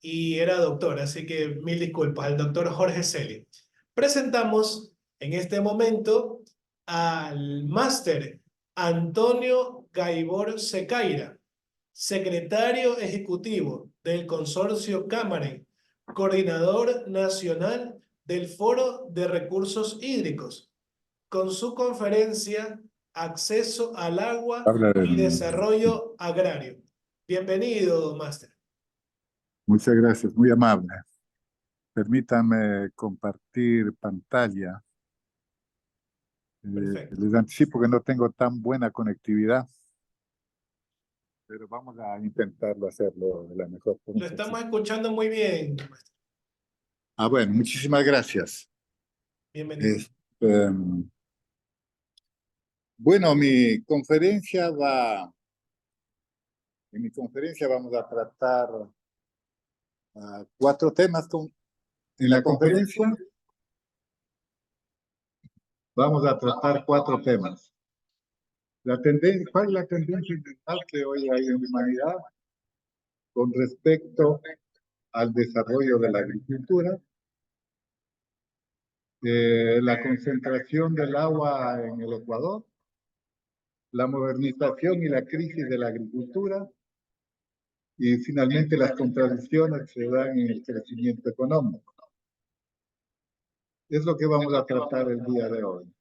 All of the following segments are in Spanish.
y era doctor, así que mil disculpas, al doctor Jorge Celi. Presentamos en este momento al máster Antonio Gaibor Secaira, secretario ejecutivo del Consorcio Cámara, coordinador nacional del Foro de Recursos Hídricos, con su conferencia Acceso al Agua Habla y del... Desarrollo Agrario. Bienvenido, máster. Muchas gracias, muy amable. Permítame compartir pantalla. Perfecto. Les anticipo que no tengo tan buena conectividad, pero vamos a intentarlo hacerlo de la mejor forma Lo posible. estamos escuchando muy bien, máster. Bueno, muchísimas gracias. Bienvenido. Bueno, en mi conferencia vamos a tratar cuatro temas. En la conferencia vamos a tratar cuatro temas. ¿Cuál es la tendencia general que hoy hay en la humanidad con respecto al desarrollo de la agricultura? La concentración del agua en el Ecuador, la modernización y la crisis de la agricultura, y finalmente las contradicciones que se dan en el crecimiento económico. Es lo que vamos a tratar el día de hoy.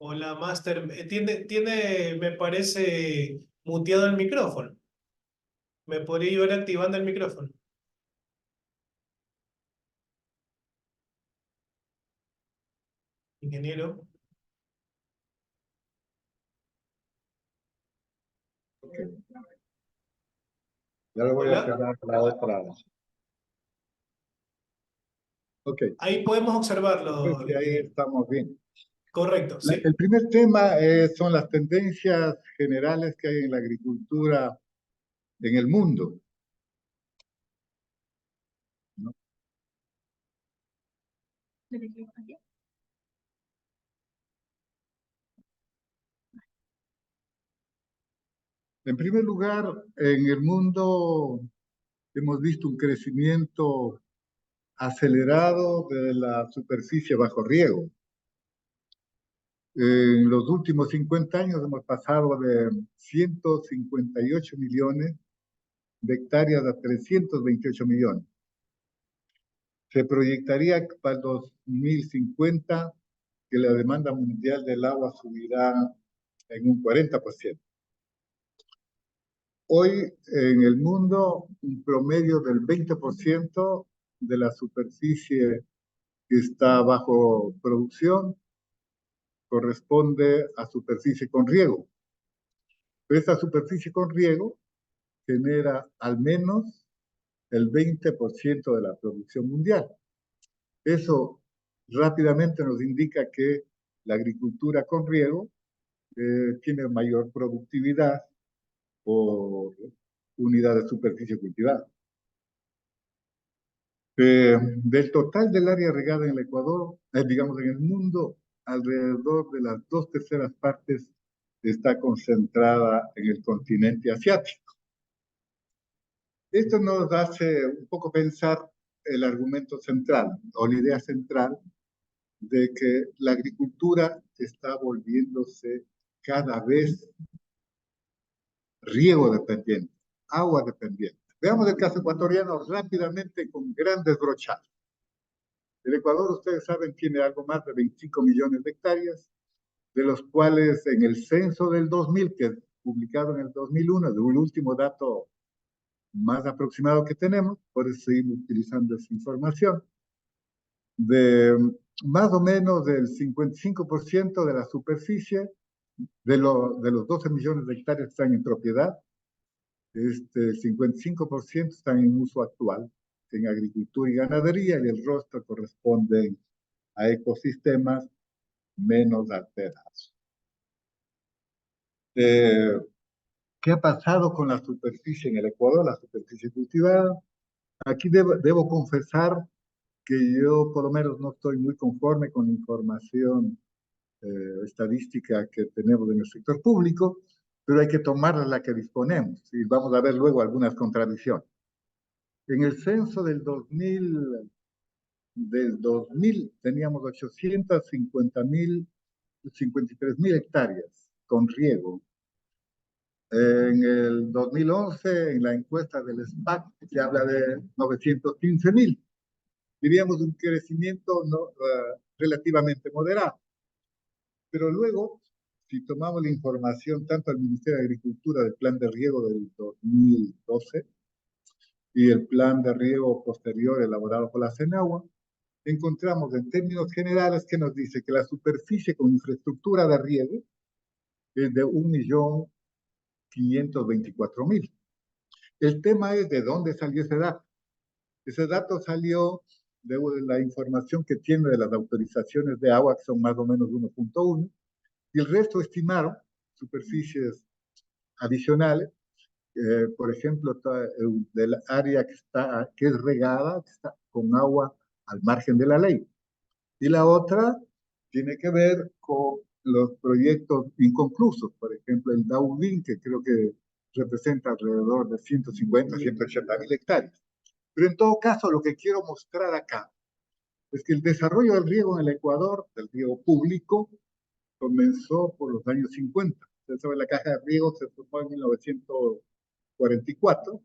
Hola, máster. Me parece, muteado el micrófono. ¿Me podría ir activando el micrófono? Ingeniero. Okay. Ya lo voy a Hola. cerrar la otra. Ok. Ahí podemos observarlo. Pues ahí estamos bien. Correcto, sí. El primer tema son las tendencias generales que hay en la agricultura en el mundo, ¿no? En primer lugar, en el mundo hemos visto un crecimiento acelerado de la superficie bajo riego. En los últimos 50 años hemos pasado de 158 millones de hectáreas a 328 millones. Se proyectaría que para el 2050 que la demanda mundial del agua subirá en un 40%. Hoy en el mundo un promedio del 20% de la superficie que está bajo producción corresponde a superficie con riego. Esta superficie con riego genera al menos el 20% de la producción mundial. Eso rápidamente nos indica que la agricultura con riego tiene mayor productividad por unidad de superficie cultivada. Del total del área regada en el Ecuador, digamos en el mundo, alrededor de las 2/3 partes está concentrada en el continente asiático. Esto nos hace un poco pensar el argumento central o la idea central de que la agricultura está volviéndose cada vez riego dependiente, agua dependiente. Veamos el caso ecuatoriano rápidamente con grandes brochazos. El Ecuador, ustedes saben, tiene algo más de 25 millones de hectáreas, de los cuales en el censo del 2000, que es publicado en el 2001, el último dato más aproximado que tenemos, por eso seguimos utilizando esa información, de más o menos del 55% de la superficie de los 12 millones de hectáreas que están en propiedad, 55% están en uso actual, en agricultura y ganadería, y el resto corresponden a ecosistemas menos alterados. ¿Qué ha pasado con la superficie en el Ecuador, la superficie cultivada? Aquí debo confesar que yo por lo menos no estoy muy conforme con la información estadística que tenemos en el sector público, pero hay que tomar la que disponemos y vamos a ver luego algunas contradicciones. En el censo del 2000 teníamos 853.000 hectáreas con riego. En el 2011, en la encuesta del SPAC, se habla de 915.000. Diríamos un crecimiento relativamente moderado. Pero luego, si tomamos la información tanto del Ministerio de Agricultura del plan de riego del 2012 y el plan de riego posterior elaborado por la CENAGUA, encontramos en términos generales que nos dice que la superficie con infraestructura de riego es de 1.524.000. El tema es de dónde salió ese dato. Ese dato salió de la información que tiene de las autorizaciones de agua, que son más o menos 1.1, y el resto estimaron superficies adicionales, por ejemplo, del área que es regada, que está con agua al margen de la ley. Y la otra tiene que ver con los proyectos inconclusos, por ejemplo, el Daudín, que creo que representa alrededor de 150, 180.000 hectáreas. Pero en todo caso, lo que quiero mostrar acá es que el desarrollo del riego en el Ecuador, del riego público, comenzó por los años 50. Usted sabe, la caja de riego se formó en 1944,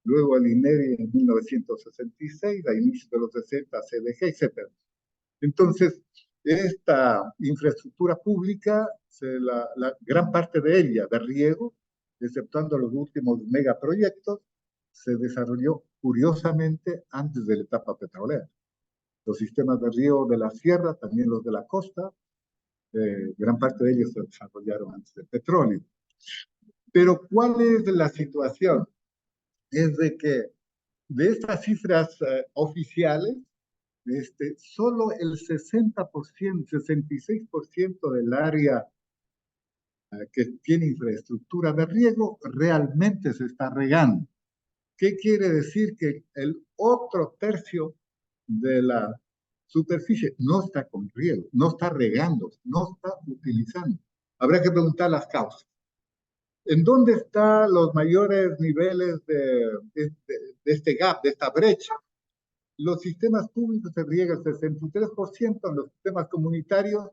luego el INERI en 1966, a inicios de los 60, CDG, etc. Entonces, esta infraestructura pública, la gran parte de ella, de riego, exceptuando los últimos megaproyectos, se desarrolló curiosamente antes de la etapa petrolera. Los sistemas de riego de la sierra, también los de la costa, gran parte de ellos se desarrollaron antes del petróleo. Pero ¿cuál es la situación? Es de que de estas cifras oficiales, solo el 60%, 66% del área que tiene infraestructura de riego realmente se está regando. ¿Qué quiere decir? Que el otro tercio de la superficie no está con riego, no está regando, no está utilizando. Habrá que preguntar las causas. ¿En dónde están los mayores niveles de este gap, de esta brecha? Los sistemas públicos se riega el 63%, en los sistemas comunitarios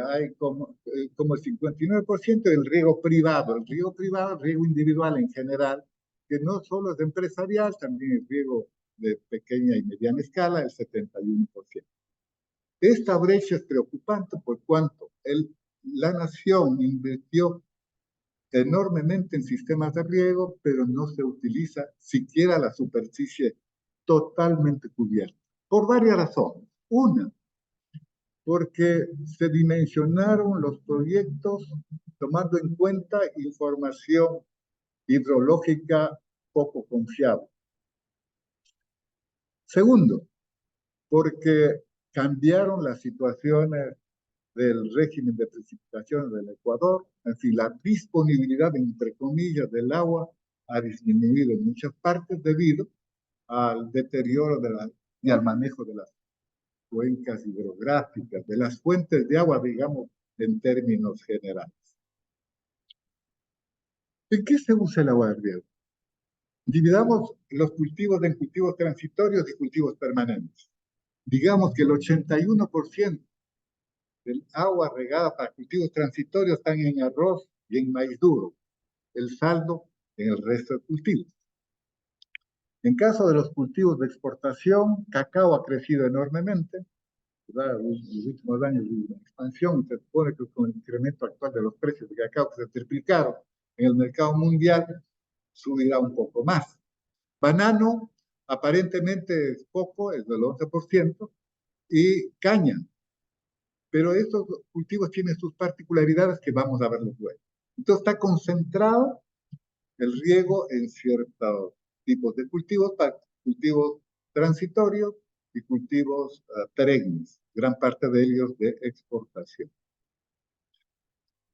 hay como el 59% del riego privado. El riego privado, el riego individual en general, que no solo es empresarial, también es riego de pequeña y mediana escala, el 71%. Esta brecha es preocupante por cuanto la nación invirtió enormemente en sistemas de riego, pero no se utiliza siquiera la superficie totalmente cubierta, por varias razones. Una, porque se dimensionaron los proyectos tomando en cuenta información hidrológica poco confiable. Segundo, porque cambiaron las situaciones del régimen de precipitaciones del Ecuador, en fin, la disponibilidad, entre comillas, del agua ha disminuido en muchas partes debido al deterioro y al manejo de las cuencas hidrográficas, de las fuentes de agua, digamos, en términos generales. ¿En qué se usa el agua de riego? Dividamos los cultivos en cultivos transitorios y cultivos permanentes. Digamos que el 81% del agua regada para cultivos transitorios están en arroz y en maíz duro. El saldo en el resto de cultivos. En caso de los cultivos de exportación, cacao ha crecido enormemente. ¿Verdad? Los últimos años hubo una expansión, se supone que con el incremento actual de los precios de cacao que se triplicaron en el mercado mundial, subirá un poco más. Banano, aparentemente es poco, es del 11%, y caña. Pero estos cultivos tienen sus particularidades que vamos a verlos luego. Entonces está concentrado el riego en ciertos tipos de cultivos, para cultivos transitorios y cultivos perennes, gran parte de ellos de exportación.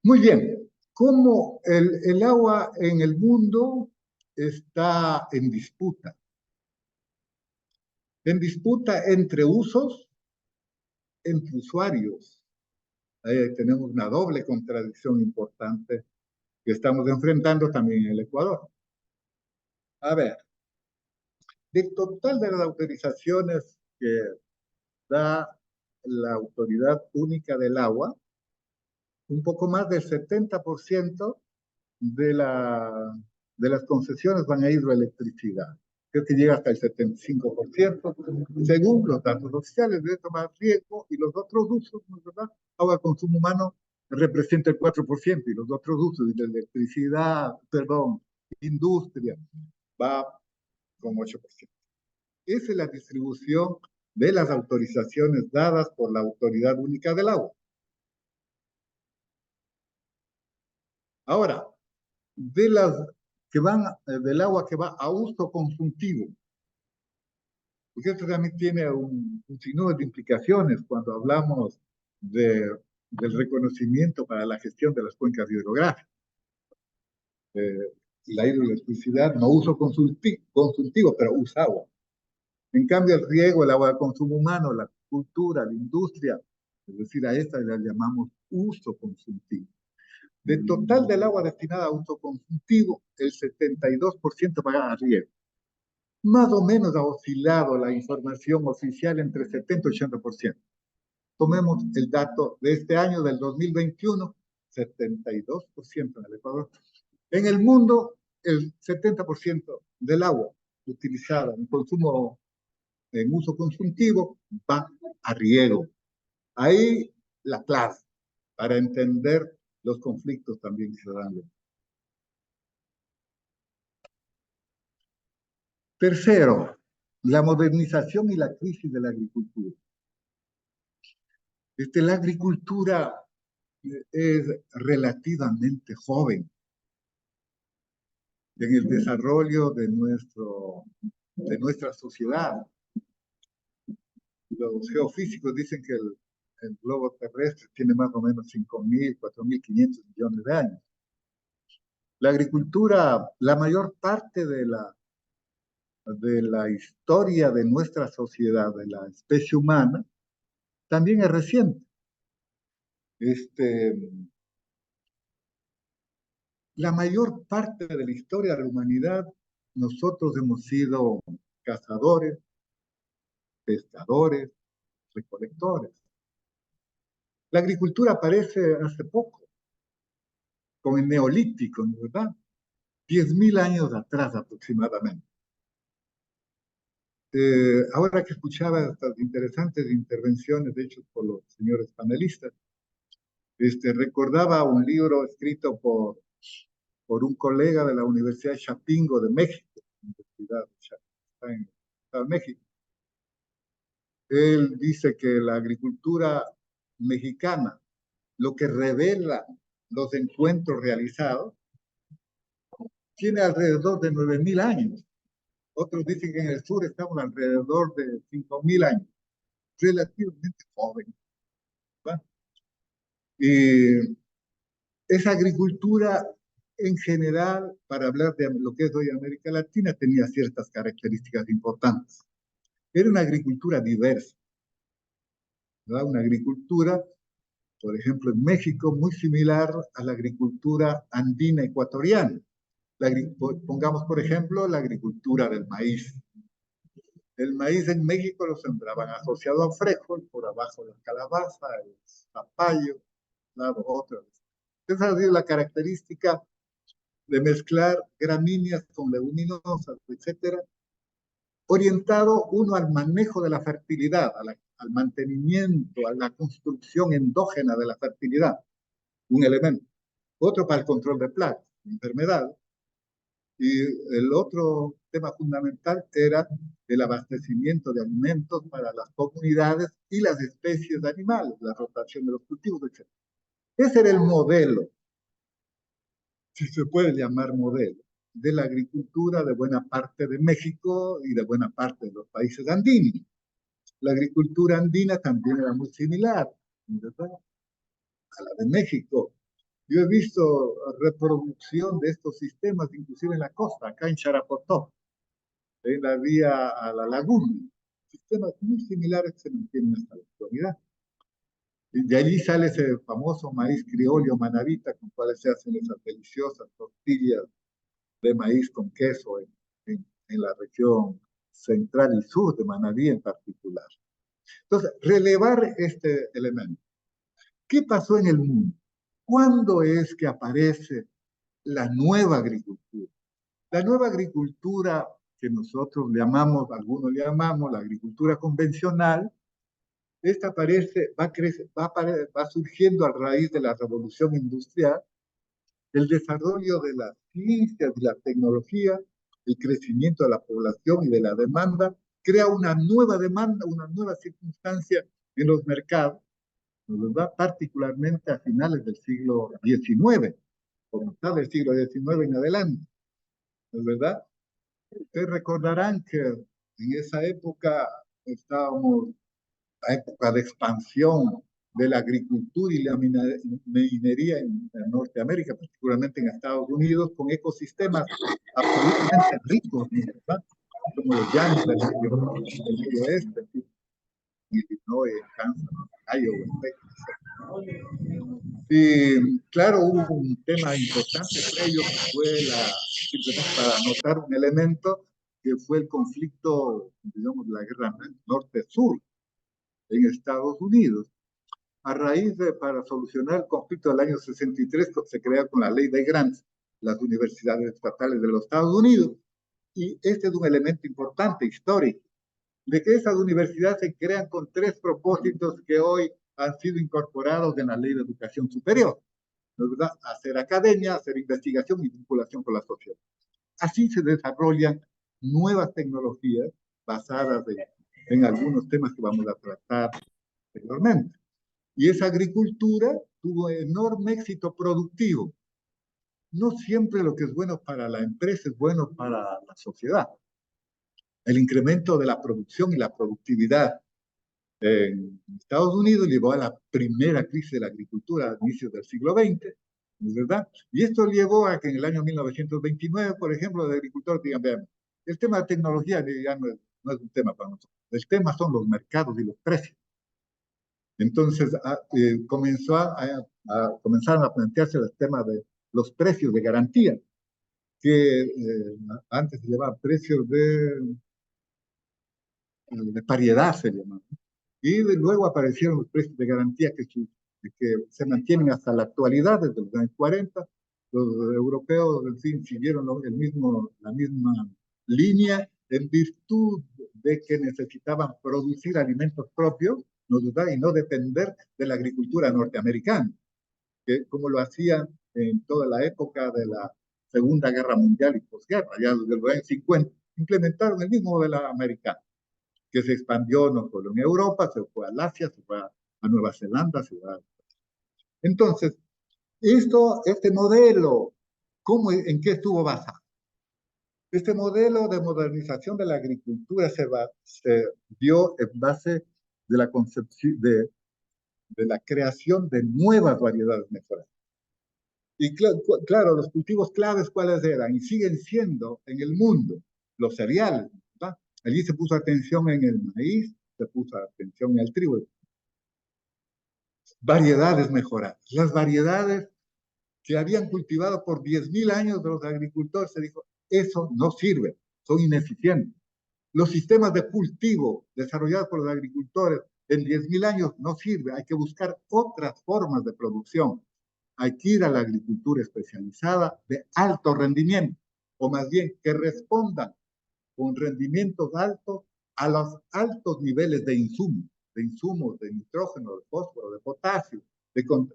Muy bien, ¿cómo el agua en el mundo está en disputa? En disputa entre usos, entre usuarios. Ahí tenemos una doble contradicción importante que estamos enfrentando también en el Ecuador. A ver, del total de las autorizaciones que da la Autoridad Única del Agua, un poco más del 70% de, de las concesiones van a hidroelectricidad. Creo que llega hasta el 75%, según los datos oficiales, de tomar riesgo y los otros usos, ¿no es verdad? Agua, consumo humano representa el 4% y los otros usos, de electricidad, perdón, industria, va con 8%. Esa es la distribución de las autorizaciones dadas por la Autoridad Única del Agua. Ahora, de las que van, del agua que va a uso consultivo, porque esto también tiene un sinnúmero de implicaciones cuando hablamos del reconocimiento para la gestión de las cuencas hidrográficas. La hidroelectricidad no uso consultivo, pero usa agua. En cambio, el riego, el agua de consumo humano, la cultura, la industria, es decir, a esta la llamamos uso consultivo. De total del agua destinada a uso consultivo, el 72% va a riego. Más o menos ha oscilado la información oficial entre 70 y 80%. Tomemos el dato de este año, del 2021, 72% en el Ecuador. En el mundo, el 70% del agua utilizada en consumo, en uso consultivo, va a riego. Ahí la clave para entender los conflictos también que se dan. Tercero, la modernización y la crisis de la agricultura. La agricultura es relativamente joven en el desarrollo de nuestra sociedad. Los geofísicos dicen que el globo terrestre tiene más o menos 5.000, 4.500 millones de años. La agricultura, la mayor parte de la historia de nuestra sociedad, de la especie humana, también es reciente. La mayor parte de la historia de la humanidad, nosotros hemos sido cazadores, pescadores, recolectores. La agricultura aparece hace poco, con el neolítico, ¿no es verdad? 10.000 años atrás aproximadamente. Ahora que escuchaba estas interesantes intervenciones hechas por los señores panelistas, recordaba un libro escrito por un colega de la Universidad de Chapingo de México, Universidad de Chapingo, está en el Estado de México. Él dice que la agricultura mexicana, lo que revela los encuentros realizados, tiene alrededor de 9.000 años. Otros dicen que en el sur estamos alrededor de 5.000 años. Relativamente joven. ¿Va? Y esa agricultura, en general, para hablar de lo que es hoy América Latina, tenía ciertas características importantes. Era una agricultura diversa, ¿verdad? Una agricultura, por ejemplo, en México, muy similar a la agricultura andina ecuatoriana. Pongamos, por ejemplo, la agricultura del maíz. El maíz en México lo sembraban asociado a frijol, por abajo la calabaza, el zapallo, otras. Esa ha sido la característica de mezclar gramíneas con leguminosas, etcétera, orientado uno al manejo de la fertilidad, al mantenimiento, a la construcción endógena de la fertilidad, un elemento. Otro para el control de plagas, enfermedades. Y el otro tema fundamental era el abastecimiento de alimentos para las comunidades y las especies de animales, la rotación de los cultivos, etc. Ese era el modelo, si se puede llamar modelo. de la agricultura de buena parte de México y de buena parte de los países andinos. La agricultura andina también era muy similar, ¿verdad?, a la de México. Yo he visto reproducción de estos sistemas, inclusive en la costa, acá en Charapotó, en la vía a la laguna. Sistemas muy similares que se mantienen hasta la actualidad. De allí sale ese famoso maíz criollo manavita, con cuales se hacen esas deliciosas tortillas de maíz con queso en la región central y sur de Manabí en particular. Entonces, relevar este elemento. ¿Qué pasó en el mundo? ¿Cuándo es que aparece la nueva agricultura? La nueva agricultura que nosotros llamamos, algunos llamamos la agricultura convencional, esta aparece, va surgiendo a raíz de la revolución industrial, el desarrollo de las ciencias y la tecnología, el crecimiento de la población y de la demanda, crea una nueva demanda, una nueva circunstancia en los mercados, ¿verdad?, particularmente a finales del siglo XIX, como está del siglo XIX en adelante, ¿verdad? Ustedes recordarán que en esa época estábamos a época de expansión de la agricultura y la minería en Norteamérica, particularmente en Estados Unidos, con ecosistemas absolutamente ricos, ¿verdad?, como los llanos del medio oeste, Illinois, Kansas, Iowa, Texas. Y claro, hubo un tema importante previo que fue simplemente para anotar un elemento, que fue el conflicto, digamos, la guerra norte-sur en Estados Unidos. A raíz para solucionar el conflicto del año 63, se crea con la ley de grants las universidades estatales de los Estados Unidos. Y este es un elemento importante, histórico, de que esas universidades se crean con tres propósitos que hoy han sido incorporados en la ley de educación superior, ¿verdad? Hacer academia, hacer investigación y vinculación con la sociedad. Así se desarrollan nuevas tecnologías basadas en algunos temas que vamos a tratar anteriormente. Y esa agricultura tuvo enorme éxito productivo. No siempre lo que es bueno para la empresa es bueno para la sociedad. El incremento de la producción y la productividad en Estados Unidos llevó a la primera crisis de la agricultura a inicios del siglo XX, ¿verdad? Y esto llevó a que en el año 1929, por ejemplo, los agricultores digan, vean, el tema de tecnología ya no es un tema para nosotros. El tema son los mercados y los precios. Entonces comenzaron a plantearse el tema de los precios de garantía, que antes se llamaban precios de paridad, se llamaban. Y luego aparecieron los precios de garantía que se mantienen hasta la actualidad, desde los años 40. Los europeos, en fin, siguieron la misma línea en virtud de que necesitaban producir alimentos propios, ¿no?, y no depender de la agricultura norteamericana, que como lo hacían en toda la época de la Segunda Guerra Mundial y posguerra, ya desde los años 50, implementaron el mismo modelo americano, que se expandió no solo en Europa, se fue al Asia, se fue a Nueva Zelanda, Entonces, este modelo, ¿en qué estuvo basado? Este modelo de modernización de la agricultura se dio en base de la concepción de la creación de nuevas variedades mejoradas. Y claro, los cultivos claves, ¿cuáles eran? Y siguen siendo en el mundo los cereales, ¿verdad? Allí se puso atención en el maíz, se puso atención en el trigo. Variedades mejoradas. Las variedades que habían cultivado por 10.000 años de los agricultores, se dijo, eso no sirve, son ineficientes. Los sistemas de cultivo desarrollados por los agricultores en 10.000 años no sirven, hay que buscar otras formas de producción. Hay que ir a la agricultura especializada de alto rendimiento, o más bien que respondan con rendimientos altos a los altos niveles de insumos, de nitrógeno, de fósforo, de potasio.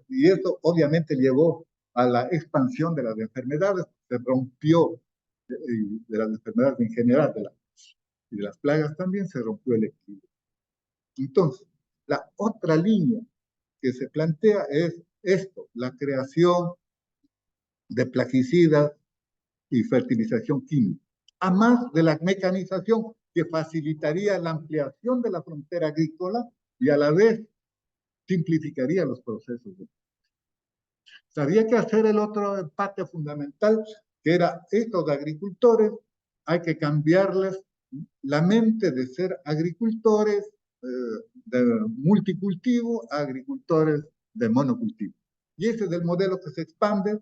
Y esto obviamente llevó a la expansión de las enfermedades, se rompió de las enfermedades en general, y de las plagas también se rompió el equilibrio. Entonces, la otra línea que se plantea es esto, la creación de plaguicidas y fertilización química, a más de la mecanización que facilitaría la ampliación de la frontera agrícola y a la vez simplificaría los procesos. Había que hacer el otro empate fundamental, que era estos agricultores, hay que cambiarles la mente de ser agricultores de multicultivo a agricultores de monocultivo. Y ese es el modelo que se expande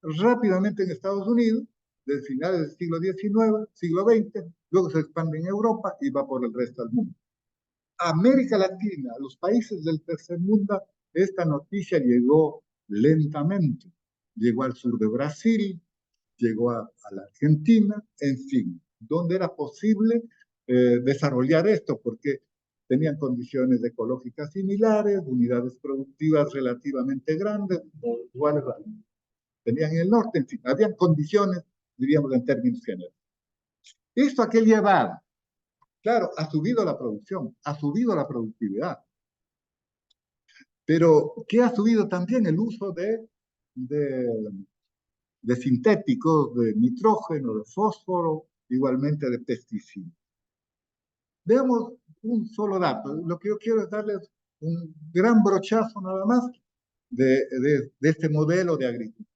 rápidamente en Estados Unidos, desde finales del siglo XIX, siglo XX, luego se expande en Europa y va por el resto del mundo. A América Latina, a los países del tercer mundo, esta noticia llegó lentamente. Llegó al sur de Brasil, llegó a la Argentina, en fin, donde era posible desarrollar esto, porque tenían condiciones ecológicas similares, unidades productivas relativamente grandes, iguales tenían en el norte, en fin, habían condiciones, diríamos en términos generales. ¿Esto a qué llevaba? Claro, ha subido la producción, ha subido la productividad, pero ¿qué ha subido también? El uso de sintéticos, de nitrógeno, de fósforo, igualmente de pesticidas. Veamos un solo dato. Lo que yo quiero es darles un gran brochazo nada más de este modelo de agricultura.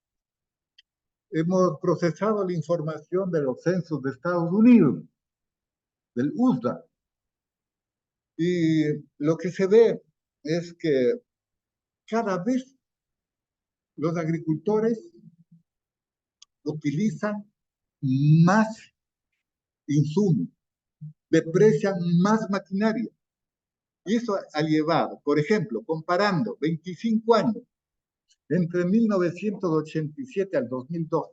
Hemos procesado la información de los censos de Estados Unidos, del USDA, y lo que se ve es que cada vez los agricultores utilizan más insumos, deprecian más maquinaria. Y eso ha llevado, por ejemplo, comparando 25 años, entre 1987 al 2012,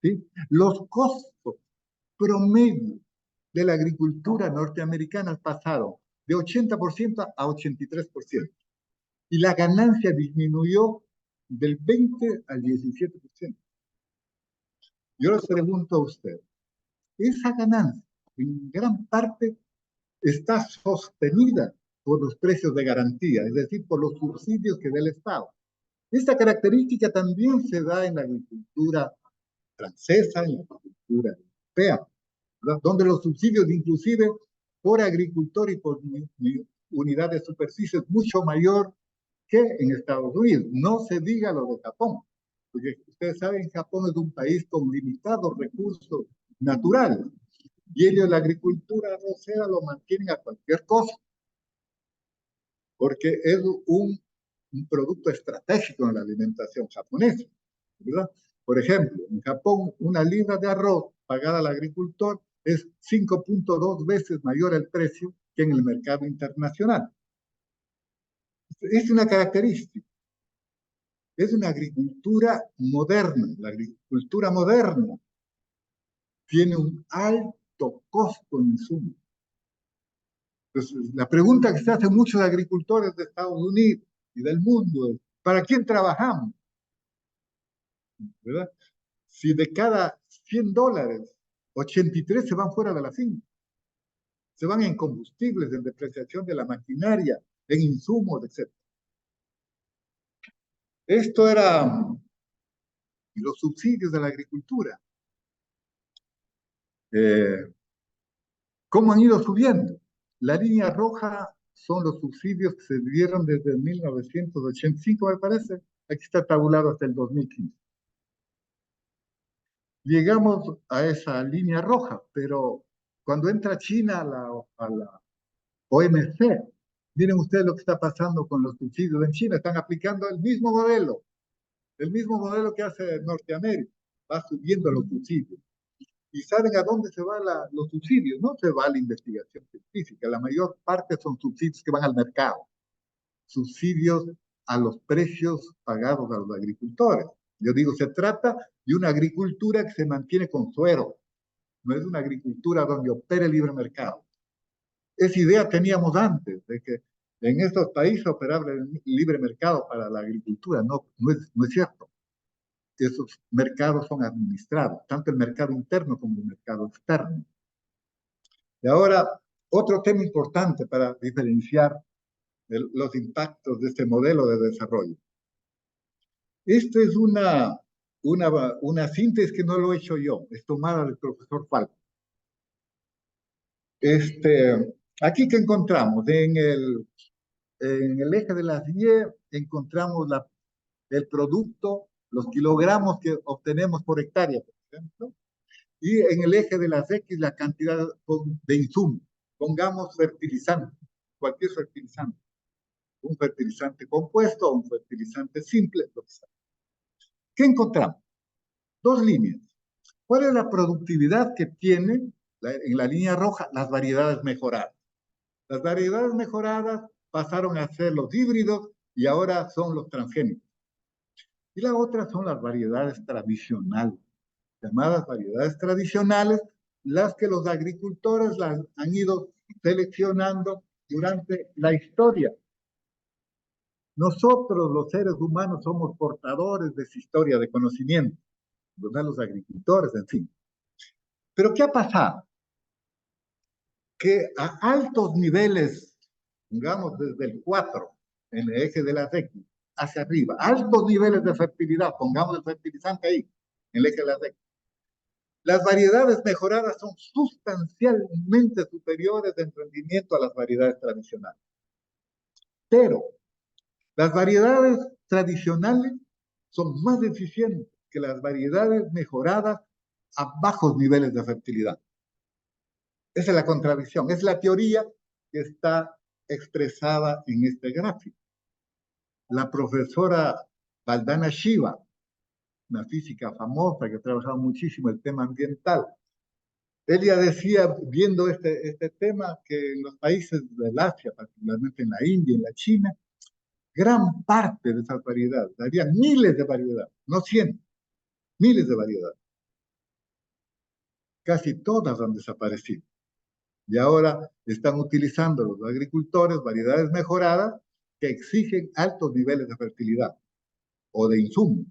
¿sí? Los costos promedio de la agricultura norteamericana pasaron de 80% a 83%. Y la ganancia disminuyó del 20 al 17%. Yo les pregunto a usted, esa ganancia en gran parte está sostenida por los precios de garantía, es decir, por los subsidios que da el Estado. Esta característica también se da en la agricultura francesa, en la agricultura europea, ¿verdad? Donde los subsidios inclusive por agricultor y por unidad de superficie es mucho mayor que en Estados Unidos. No se diga lo de Japón, porque ustedes saben, Japón es un país con limitados recursos naturales y ellos la agricultura arrocera lo mantienen a cualquier costo, porque es un producto estratégico en la alimentación japonesa, ¿verdad? Por ejemplo, en Japón, una libra de arroz pagada al agricultor es 5.2 veces mayor el precio que en el mercado internacional. Es una característica. Es una agricultura moderna. La agricultura moderna tiene un alto costo en insumos. Entonces, la pregunta que se hacen muchos agricultores de Estados Unidos y del mundo es, ¿para quién trabajamos? ¿Verdad? Si de cada $100, 83 se van fuera de la finca, se van en combustibles, en depreciación de la maquinaria, en insumos, etc. Esto era los subsidios de la agricultura. ¿Cómo han ido subiendo? La línea roja son los subsidios que se dieron desde 1985, me parece. Aquí está tabulado hasta el 2015. Llegamos a esa línea roja, pero cuando entra China a la OMC, miren ustedes lo que está pasando con los subsidios en China. Están aplicando el mismo modelo que hace Norteamérica. Va subiendo los subsidios. ¿Y saben a dónde se van los subsidios? No se va a la investigación científica. La mayor parte son subsidios que van al mercado. Subsidios a los precios pagados a los agricultores. Yo digo, se trata de una agricultura que se mantiene con suero. No es una agricultura donde opera el libre mercado. Esa idea teníamos antes, de que en estos países operaba el libre mercado para la agricultura. No es cierto. Esos mercados son administrados, tanto el mercado interno como el mercado externo. Y ahora, otro tema importante para diferenciar los impactos de este modelo de desarrollo. Esta es una una síntesis que no lo he hecho yo, es tomada del profesor Falco. Aquí que encontramos, en el eje de las Y encontramos el producto, los kilogramos que obtenemos por hectárea, por ejemplo, y en el eje de las X la cantidad de insumos. Pongamos fertilizante, cualquier fertilizante, un fertilizante compuesto o un fertilizante simple, lo que sea. ¿Qué encontramos? Dos líneas. ¿Cuál es la productividad que tienen en la línea roja las variedades mejoradas? Las variedades mejoradas pasaron a ser los híbridos y ahora son los transgénicos. Y la otra son las variedades tradicionales, llamadas variedades tradicionales, las que los agricultores las han ido seleccionando durante la historia. Nosotros, los seres humanos, somos portadores de esa historia de conocimiento, ¿verdad? Los agricultores, en fin. Pero ¿qué ha pasado? Que a altos niveles, digamos desde el 4, en el eje de la X, hacia arriba, altos niveles de fertilidad, pongamos el fertilizante ahí, en el eje de la X, las variedades mejoradas son sustancialmente superiores en rendimiento a las variedades tradicionales. Pero las variedades tradicionales son más eficientes que las variedades mejoradas a bajos niveles de fertilidad. Esa es la contradicción, es la teoría que está expresada en este gráfico. La profesora Valdana Shiva, una física famosa que ha trabajado muchísimo el tema ambiental, ella decía, viendo este tema, que en los países del Asia, particularmente en la India y en la China, gran parte de esas variedades, había miles de variedades, no cientos, miles de variedades. Casi todas han desaparecido. Y ahora están utilizando los agricultores variedades mejoradas que exigen altos niveles de fertilidad o de insumos.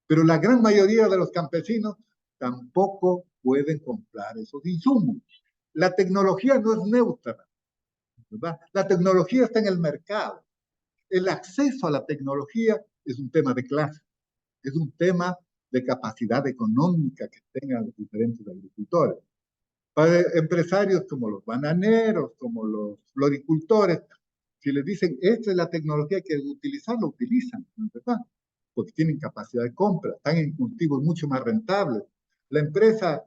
Pero la gran mayoría de los campesinos tampoco pueden comprar esos insumos. La tecnología no es neutra, ¿verdad? La tecnología está en el mercado. El acceso a la tecnología es un tema de clase, es un tema de capacidad económica que tengan los diferentes agricultores. Para empresarios como los bananeros, como los floricultores, si les dicen, esta es la tecnología que utilizar, lo utilizan, ¿verdad? Porque tienen capacidad de compra, están en cultivos mucho más rentables. La empresa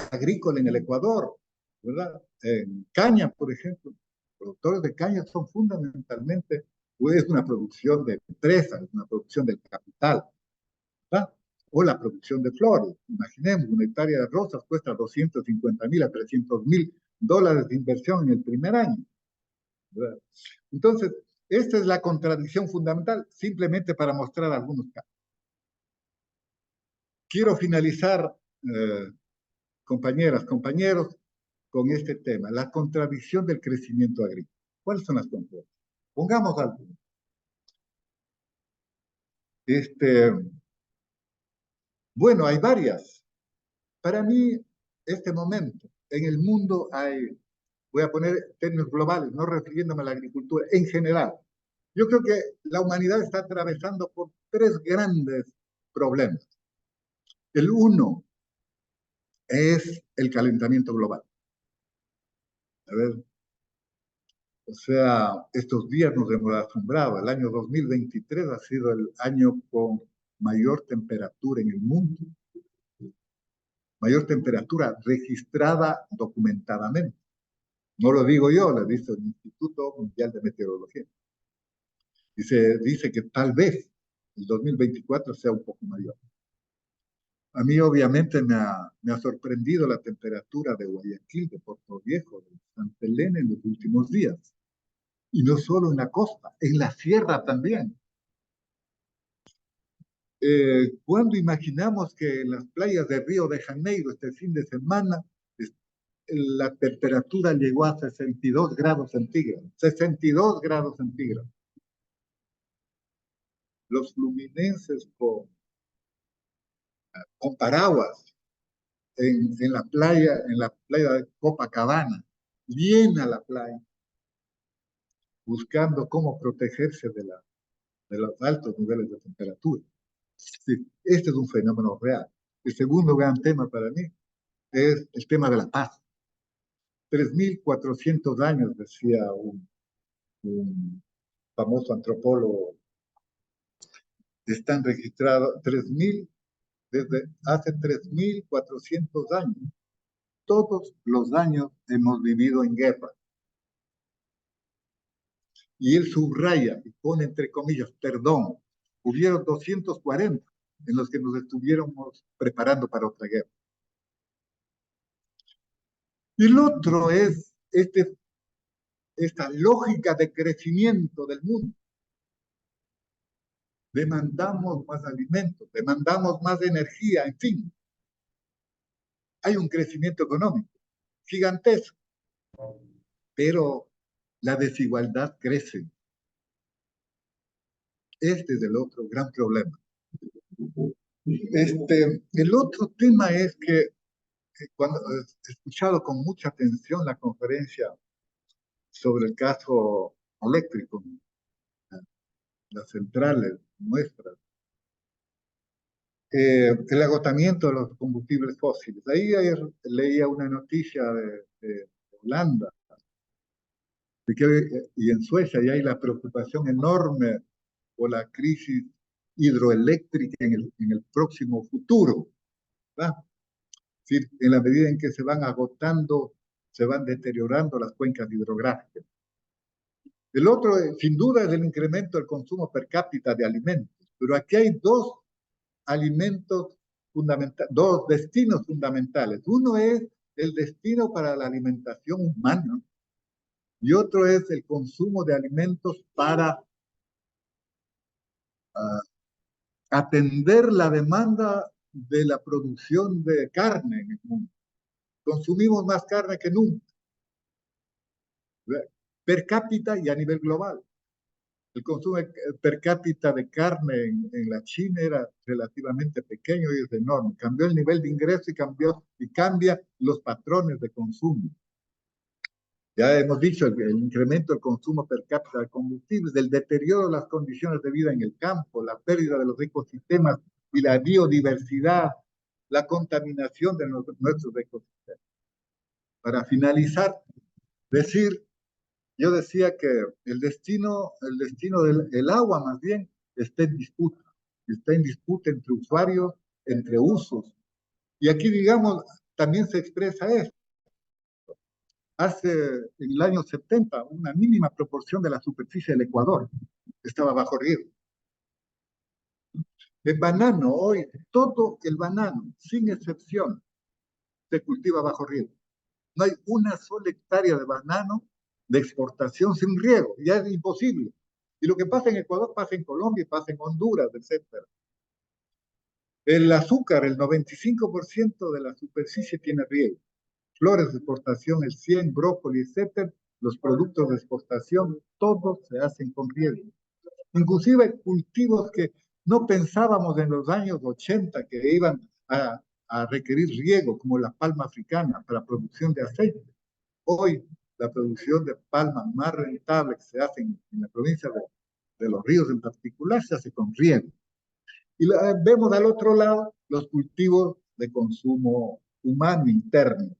agrícola en el Ecuador, ¿verdad? En caña, por ejemplo, productores de caña son fundamentalmente, pues, una producción de empresas, una producción del capital, ¿verdad? O la producción de flores. Imaginemos, una hectárea de rosas cuesta 250.000 a 300.000 dólares de inversión en el primer año, ¿verdad? Entonces, esta es la contradicción fundamental, simplemente para mostrar algunos casos. Quiero finalizar, compañeras, compañeros, con este tema, la contradicción del crecimiento agrícola. ¿Cuáles son las contradicciones? Pongamos algo. Bueno, hay varias. Para mí, este momento, en el mundo hay, voy a poner términos globales, no refiriéndome a la agricultura, en general. Yo creo que la humanidad está atravesando por tres grandes problemas. El uno es el calentamiento global. A ver, o sea, estos días nos hemos asombrado. El año 2023 ha sido el año con mayor temperatura en el mundo, mayor temperatura registrada documentadamente. No lo digo yo, lo dice el Instituto Mundial de Meteorología. Y se dice que tal vez el 2024 sea un poco mayor. A mí obviamente me ha sorprendido la temperatura de Guayaquil, de Puerto Viejo, de Santa Elena en los últimos días. Y no solo en la costa, en la sierra también. Cuando imaginamos que en las playas de Río de Janeiro este fin de semana la temperatura llegó a 62 grados centígrados. 62 grados centígrados. Los fluminenses con paraguas en la playa de Copacabana, llena la playa, buscando cómo protegerse de los altos niveles de temperatura. Sí, este es un fenómeno real. El segundo gran tema para mí es el tema de la paz. 3.400 años, decía un famoso antropólogo, están registrados 3.000, desde hace 3.400 años. Todos los años hemos vivido en guerra. Y él subraya y pone entre comillas, perdón, hubieron 240 en los que nos estuviéramos preparando para otra guerra. Y el otro es esta lógica de crecimiento del mundo. Demandamos más alimentos, demandamos más energía, en fin. Hay un crecimiento económico gigantesco, pero la desigualdad crece. Este es el otro gran problema. El otro tema es que cuando he escuchado con mucha atención la conferencia sobre el caso eléctrico, las centrales nuestras, el agotamiento de los combustibles fósiles. Ahí ayer leía una noticia de Holanda de que, y en Suecia ya hay la preocupación enorme por la crisis hidroeléctrica en el próximo futuro. ¿Verdad? Es decir, en la medida en que se van agotando, se van deteriorando las cuencas hidrográficas. El otro, sin duda, es el incremento del consumo per cápita de alimentos. Pero aquí hay dos alimentos fundamentales, dos destinos fundamentales. Uno es el destino para la alimentación humana y otro es el consumo de alimentos para atender la demanda de la producción de carne en el mundo. Consumimos más carne que nunca, per cápita y a nivel global. El consumo per cápita de carne en la China era relativamente pequeño y es enorme. Cambió el nivel de ingreso y cambia los patrones de consumo. Ya hemos dicho el incremento del consumo per cápita de combustibles, el deterioro de las condiciones de vida en el campo, la pérdida de los ecosistemas y la biodiversidad, la contaminación de nuestros ecosistemas. Para finalizar, yo decía que el destino del agua más bien está en disputa entre usuarios, entre usos. Y aquí, digamos, también se expresa esto. Hace, en el año 70, una mínima proporción de la superficie del Ecuador estaba bajo riego. El banano, hoy, todo el banano, sin excepción, se cultiva bajo riego. No hay una sola hectárea de banano de exportación sin riego, ya es imposible. Y lo que pasa en Ecuador pasa en Colombia, pasa en Honduras, etc. El azúcar, el 95% de la superficie tiene riego. Flores de exportación, el 100, brócoli, etc. Los productos de exportación, todos se hacen con riego. Inclusive cultivos que no pensábamos en los años 80 que iban a requerir riego, como la palma africana para producción de aceite. Hoy la producción de palma más rentable que se hace en la provincia de Los Ríos en particular se hace con riego. Y vemos al otro lado los cultivos de consumo humano interno,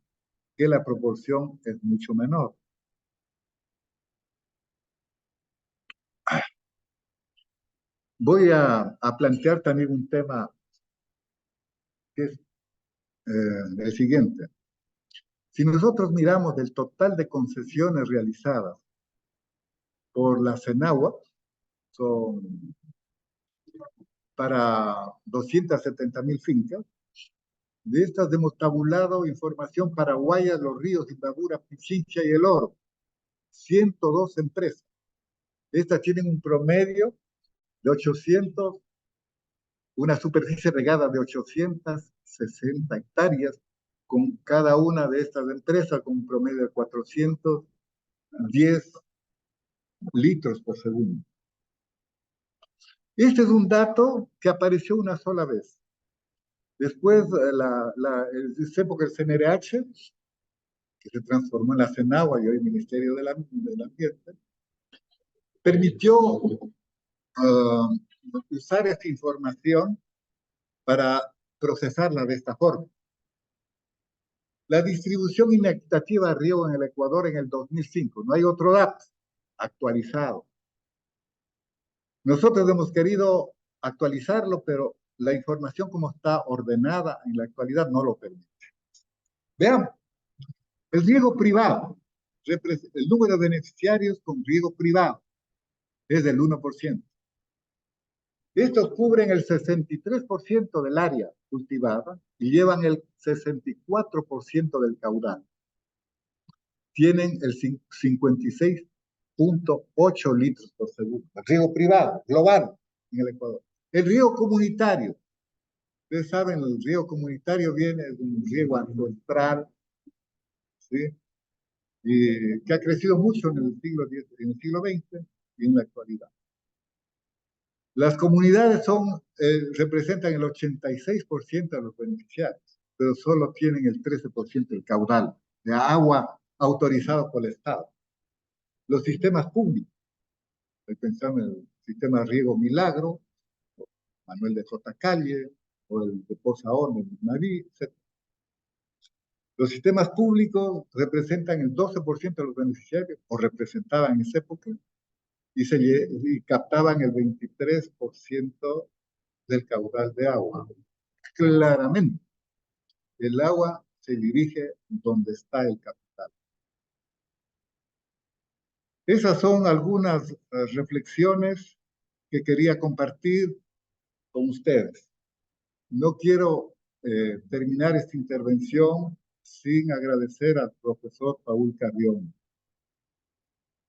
que la proporción es mucho menor. Voy a plantear también un tema que es el siguiente. Si nosotros miramos del total de concesiones realizadas por la CENAGUA, son para 270.000 fincas. De estas hemos tabulado información para Guayas, Los Ríos, Imbabura, Pichincha y El Oro. 102 empresas. Estas tienen un promedio de 800, una superficie regada de 860 hectáreas, con cada una de estas empresas con un promedio de 410 litros por segundo. Este es un dato que apareció una sola vez. Después, en esa época el CNRH, que se transformó en la CENAGUA y hoy Ministerio del Ambiente, permitió usar esta información para procesarla de esta forma. La distribución inequitativa de riego en el Ecuador en el 2005. No hay otro dato actualizado. Nosotros hemos querido actualizarlo, pero la información como está ordenada en la actualidad no lo permite. Veamos, el riego privado, el número de beneficiarios con riego privado es del 1%. Estos cubren el 63% del área cultivada y llevan el 64% del caudal. Tienen el 56.8 litros por segundo. El riego privado, global, en el Ecuador. El riego comunitario. Ustedes saben, el riego comunitario viene de un riego ancestral, ¿sí? Y que ha crecido mucho en el siglo XX y en la actualidad. Las comunidades representan el 86% de los beneficiarios, pero solo tienen el 13% del caudal de agua autorizado por el Estado. Los sistemas públicos, pensamos en el sistema de riego Milagro, Manuel de J. Calle, o el de Poza Horno, Naví, etc. Los sistemas públicos representan el 12% de los beneficiarios, o representaban en esa época, y captaban el 23% del caudal de agua. Claramente, el agua se dirige donde está el capital. Esas son algunas reflexiones que quería compartir con ustedes. No quiero terminar esta intervención sin agradecer al profesor Paul Carrión,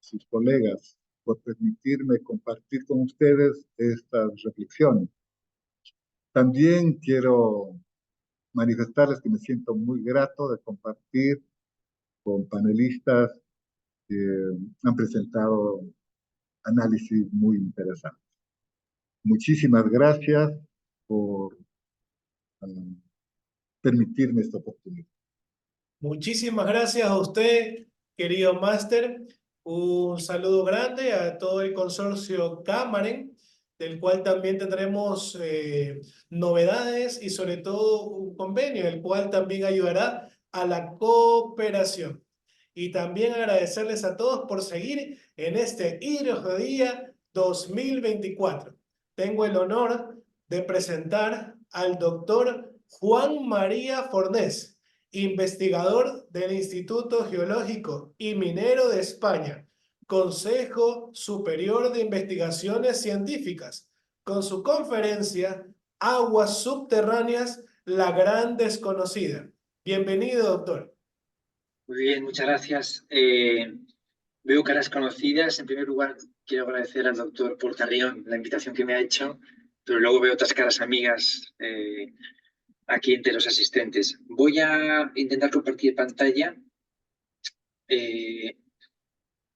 sus colegas, por permitirme compartir con ustedes estas reflexiones. También quiero manifestarles que me siento muy grato de compartir con panelistas que han presentado análisis muy interesantes. Muchísimas gracias por permitirme esta oportunidad. Muchísimas gracias a usted, querido máster. Un saludo grande a todo el consorcio Cámaren, del cual también tendremos novedades y sobre todo un convenio, el cual también ayudará a la cooperación. Y también agradecerles a todos por seguir en este Día 2024. Tengo el honor de presentar al doctor Juan María Fornés, investigador del Instituto Geológico y Minero de España, Consejo Superior de Investigaciones Científicas, con su conferencia Aguas Subterráneas, la Gran Desconocida. Bienvenido, doctor. Muy bien, muchas gracias. Veo caras conocidas. En primer lugar, quiero agradecer al doctor Paul Carrión la invitación que me ha hecho, pero luego veo otras caras amigas aquí entre los asistentes. Voy a intentar compartir pantalla.